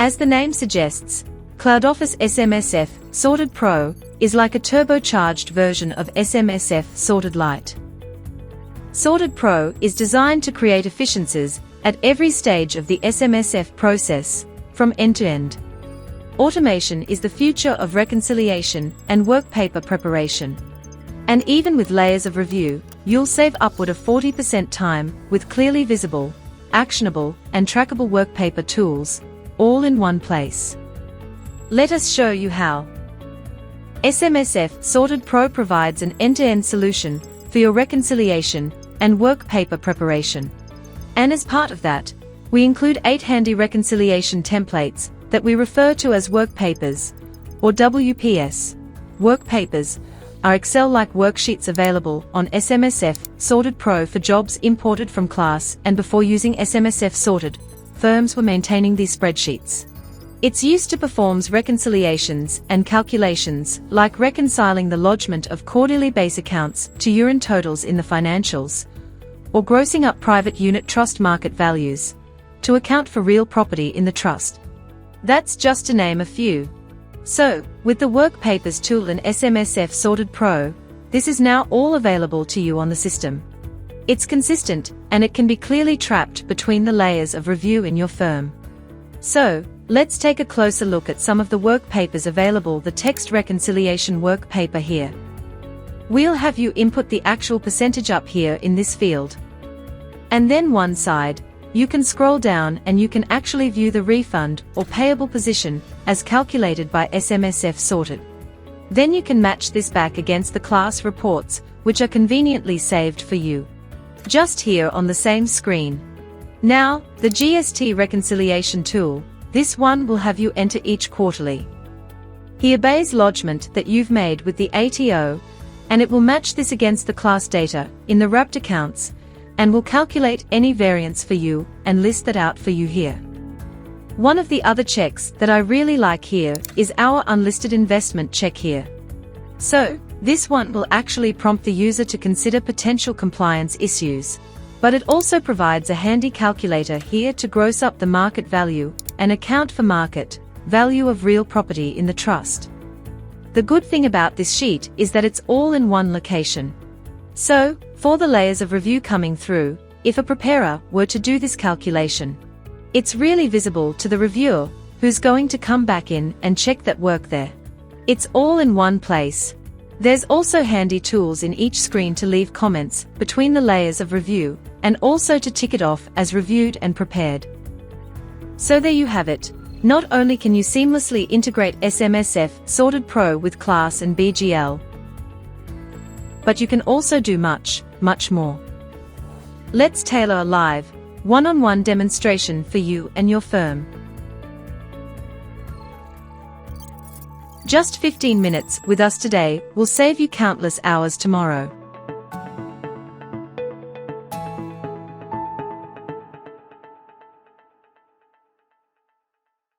As the name suggests, Cloudoffis SMSF Sorted Pro is like a turbocharged version of SMSF Sorted Lite. Sorted Pro is designed to create efficiencies at every stage of the SMSF process, from end to end. Automation is the future of reconciliation and workpaper preparation. And even with layers of review, you'll save upward of 40% time with clearly visible, actionable, and trackable workpaper tools, all in one place. Let us show you how. SMSF Sorted Pro provides an end-to-end solution for your reconciliation and workpaper preparation. And as part of that, we include 8 handy reconciliation templates that we refer to as Workpapers, or WPS. Workpapers are Excel-like worksheets available on SMSF Sorted Pro for jobs imported from Class, and before using SMSF Sorted, firms were maintaining these spreadsheets. Its use to performs reconciliations and calculations like reconciling the lodgement of quarterly base accounts to year-end totals in the financials, or grossing up private unit trust market values to account for real property in the trust. That's just to name a few. So, with the Workpapers tool and SMSF Sorted Pro, this is now all available to you on the system. It's consistent, and it can be clearly trapped between the layers of review in your firm. So, let's take a closer look at some of the workpapers available. The text reconciliation workpaper here. We'll have you input the actual percentage up here in this field. And then one side, you can scroll down and you can actually view the refund or payable position as calculated by SMSF Sorted. Then you can match this back against the class reports, which are conveniently saved for you just here on the same screen. Now, the GST reconciliation tool, this one will have you enter each quarterly here base lodgement that you've made with the ATO, and it will match this against the class data in the wrapped accounts, and will calculate any variance for you and list that out for you here. One of the other checks that I really like here is our unlisted investment check here. So, this one will actually prompt the user to consider potential compliance issues, but it also provides a handy calculator here to gross up the market value and account for market value of real property in the trust. The good thing about this sheet is that it's all in one location. So, for the layers of review coming through, if a preparer were to do this calculation, it's really visible to the reviewer who's going to come back in and check that work there. It's all in one place. There's also handy tools in each screen to leave comments between the layers of review, and also to tick it off as reviewed and prepared. So there you have it. Not only can you seamlessly integrate SMSF Sorted Pro with Class and BGL, but you can also do much, much more. Let's tailor a live, one-on-one demonstration for you and your firm. Just 15 minutes with us today will save you countless hours tomorrow.